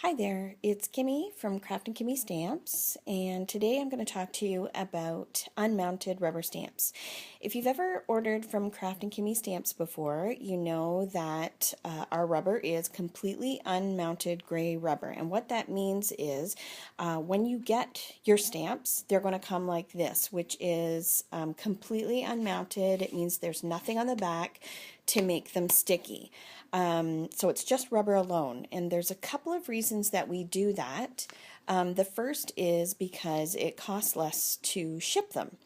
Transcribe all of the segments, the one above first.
Hi there, it's Kimmy from Craft and Kimmy Stamps, and today I'm going to talk to you about unmounted rubber stamps. If you've ever ordered from Craft and Kimmy Stamps before, you know that our rubber is completely unmounted gray rubber, and what that means is when you get your stamps, they're going to come like this, which is completely unmounted. It means there's nothing on the back to make them sticky. So it's just rubber alone, and there's a couple of reasons that we do that. The first is because it costs less to ship them.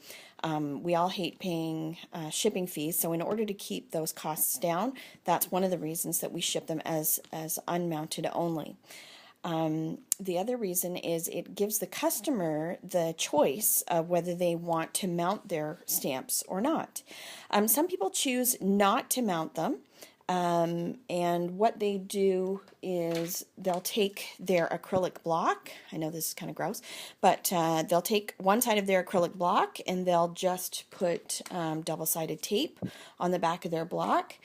We all hate paying shipping fees, so in order to keep those costs down, that's one of the reasons that we ship them as unmounted only. The other reason is it gives the customer the choice of whether they want to mount their stamps or not. Some people choose not to mount them. And what they do is they'll take their acrylic block. I know this is kind of gross, but they'll take one side of their acrylic block and they'll just put double-sided tape on the back of their block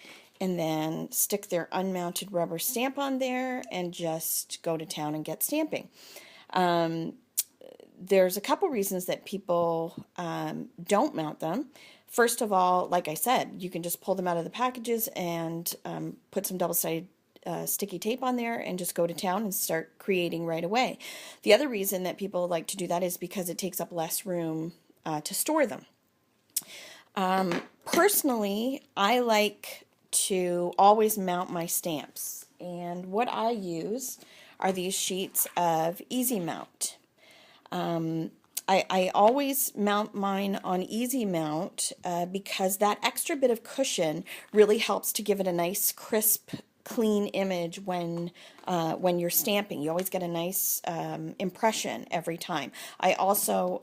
and then stick their unmounted rubber stamp on there and just go to town and get stamping. There's a couple reasons that people don't mount them. First of all, like I said, you can just pull them out of the packages and put some double-sided sticky tape on there and just go to town and start creating right away. The other reason that people like to do that is because it takes up less room to store them. Personally, I like to always mount my stamps, and what I use are these sheets of Easy Mount. I always mount mine on Easy Mount because that extra bit of cushion really helps to give it a nice crisp, clean image when you're stamping. You always get a nice impression every time. I also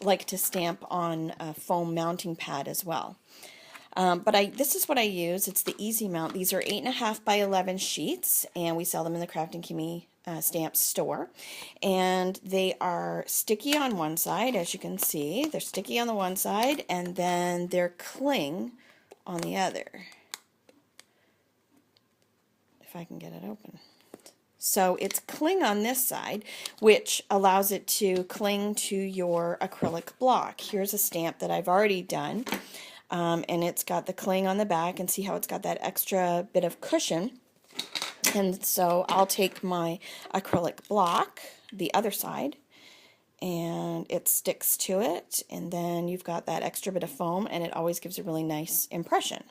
like to stamp on a foam mounting pad as well. But this is what I use. It's the Easy Mount. These are 8.5 by 11 sheets, and we sell them in the Craft and Kimmy Stamps store. And they are sticky on one side, as you can see. They're sticky on the one side, and then they're cling on the other. If I can get it open. So it's cling on this side, which allows it to cling to your acrylic block. Here's a stamp that I've already done. And it's got the cling on the back, and see how it's got that extra bit of cushion. And so I'll take my acrylic block, the other side, and it sticks to it, and then you've got that extra bit of foam, and it always gives a really nice impression.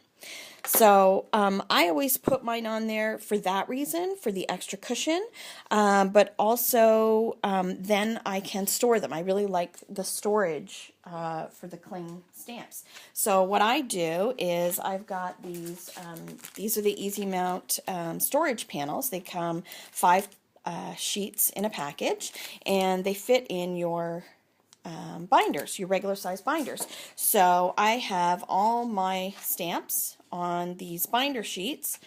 So I always put mine on there for that reason, for the extra cushion, but also then I can store them. I really like the storage for the cling stamps. So what I do is I've got these are the Easy Mount storage panels. They come 5 sheets in a package, and they fit in your binders, your regular size binders. So I have all my stamps on these binder sheets.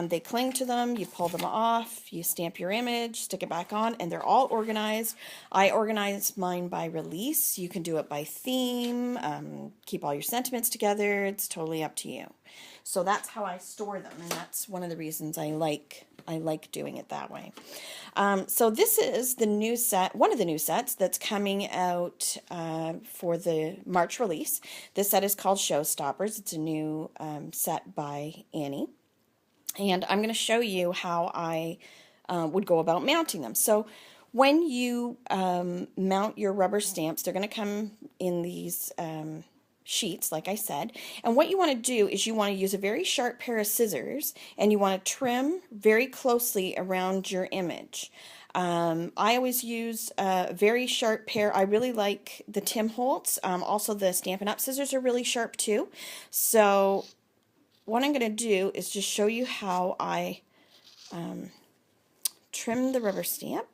They cling to them, you pull them off, you stamp your image, stick it back on, and they're all organized. I organize mine by release. You can do it by theme, keep all your sentiments together. It's totally up to you. So that's how I store them, and that's one of the reasons I like doing it that way. So this is the new set, one of the new sets that's coming out for the March release. This set is called Showstoppers. It's a new set by Annie. And I'm going to show you how I would go about mounting them. So when you mount your rubber stamps, they're going to come in these sheets, like I said. And what you want to do is you want to use a very sharp pair of scissors, and you want to trim very closely around your image. I always use a very sharp pair. I really like the Tim Holtz. Also, the Stampin' Up! Scissors are really sharp too. So what I'm going to do is just show you how I trim the rubber stamp.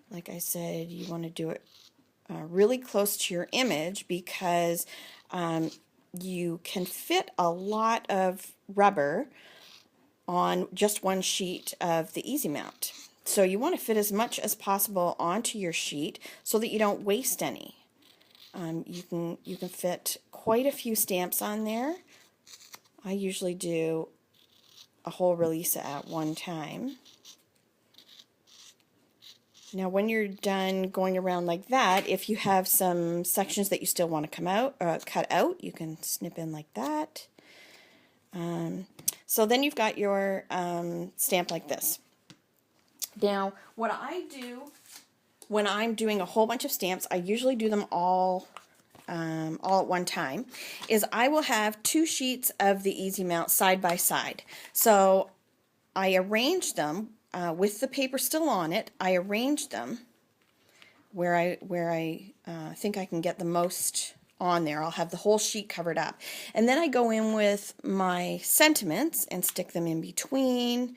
Like I said, you want to do it really close to your image because you can fit a lot of rubber on just one sheet of the Easy Mount. So you want to fit as much as possible onto your sheet so that you don't waste any. You can fit quite a few stamps on there. I usually do a whole release at one time. Now when you're done going around like that, if you have some sections that you still want to cut out, you can snip in like that. So then you've got your stamp like this. Now what I do when I'm doing a whole bunch of stamps, I usually do them all at one time, is I will have 2 sheets of the Easy Mount side by side. So I arrange them with the paper still on it. I arrange them where I think I can get the most on there. I'll have the whole sheet covered up. And then I go in with my sentiments and stick them in between.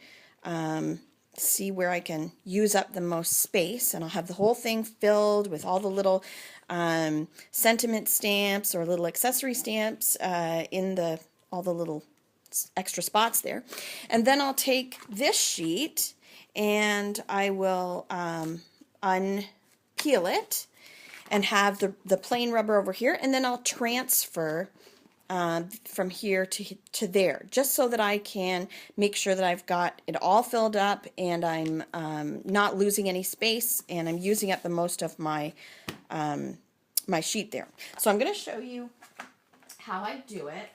See where I can use up the most space, and I'll have the whole thing filled with all the little sentiment stamps or little accessory stamps in all the little extra spots there. And then I'll take this sheet and I will unpeel it and have the plain rubber over here, and then I'll transfer from here to there, just so that I can make sure that I've got it all filled up and I'm not losing any space, and I'm using up the most of my my sheet there. So I'm going to show you how I do it.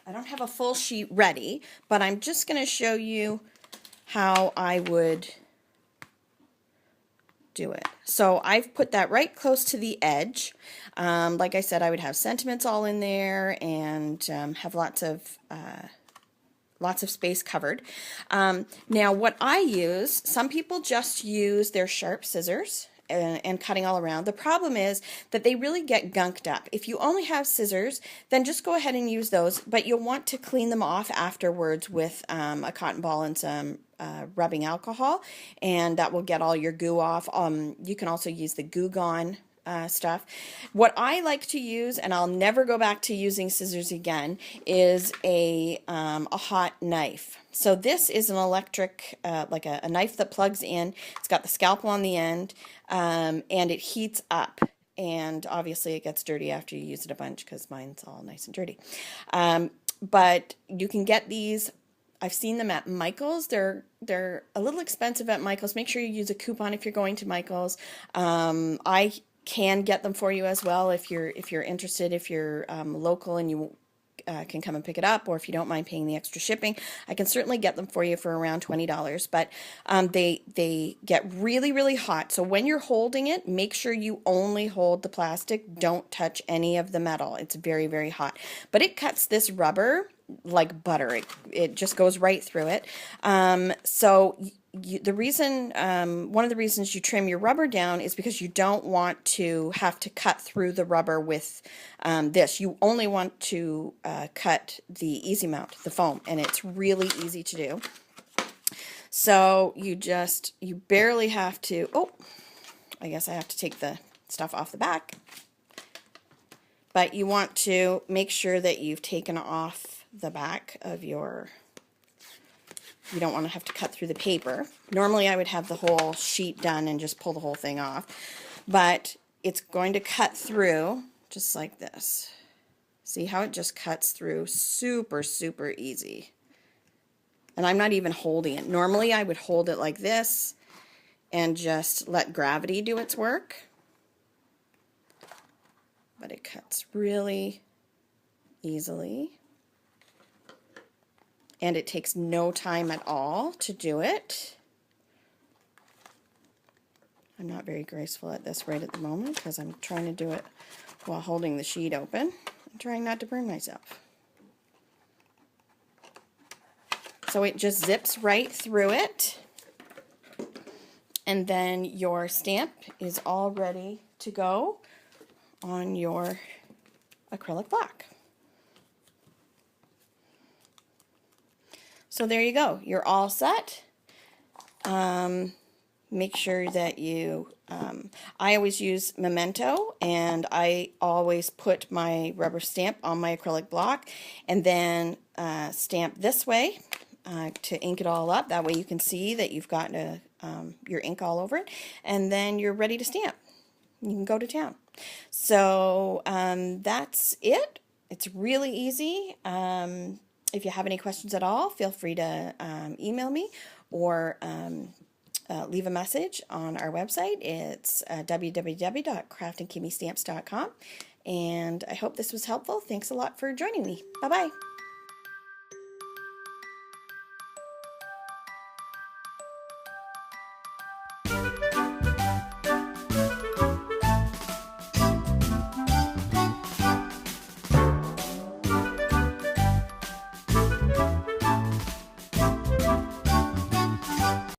I don't have a full sheet ready, but I'm just going to show you how I would do it. So I've put that right close to the edge. Like I said, I would have sentiments all in there and have lots of space covered. Now what I use, some people just use their sharp scissors and cutting all around. The problem is that they really get gunked up. If you only have scissors, then just go ahead and use those, but you'll want to clean them off afterwards with a cotton ball and some rubbing alcohol, and that will get all your goo off. You can also use the Goo Gone stuff. What I like to use, and I'll never go back to using scissors again, is a hot knife. So this is an electric, like a knife that plugs in. It's got the scalpel on the end, and it heats up. And obviously it gets dirty after you use it a bunch, because mine's all nice and dirty. But you can get these. I've seen them at Michael's. They're a little expensive at Michael's. Make sure you use a coupon if you're going to Michael's. I can get them for you as well if you're interested, if you're local and you can come and pick it up, or if you don't mind paying the extra shipping, I can certainly get them for you for around $20. But they get really, really hot. So when you're holding it, make sure you only hold the plastic. Don't touch any of the metal. It's very, very hot. But it cuts this rubber like butter. It just goes right through it. So the reason, one of the reasons you trim your rubber down is because you don't want to have to cut through the rubber with this. You only want to cut the Easy Mount, the foam, and it's really easy to do. So you barely have to, oh, I guess I have to take the stuff off the back. But you want to make sure that you've taken off the back of your, you don't want to have to cut through the paper. Normally I would have the whole sheet done and just pull the whole thing off, but it's going to cut through just like this. See how it just cuts through? Super, super easy. And I'm not even holding it. Normally I would hold it like this and just let gravity do its work, but it cuts really easily. And it takes no time at all to do it. I'm not very graceful at this right at the moment because I'm trying to do it while holding the sheet open. I'm trying not to burn myself. So it just zips right through it. And then your stamp is all ready to go on your acrylic block. So there you go. You're all set. Make sure that you, I always use Memento, and I always put my rubber stamp on my acrylic block and then stamp this way to ink it all up. That way you can see that you've got your ink all over it, and then you're ready to stamp. You can go to town. So that's it. It's really easy. If you have any questions at all, feel free to email me or leave a message on our website. It's www.craftandkimmystamps.com. And I hope this was helpful. Thanks a lot for joining me. Bye-bye.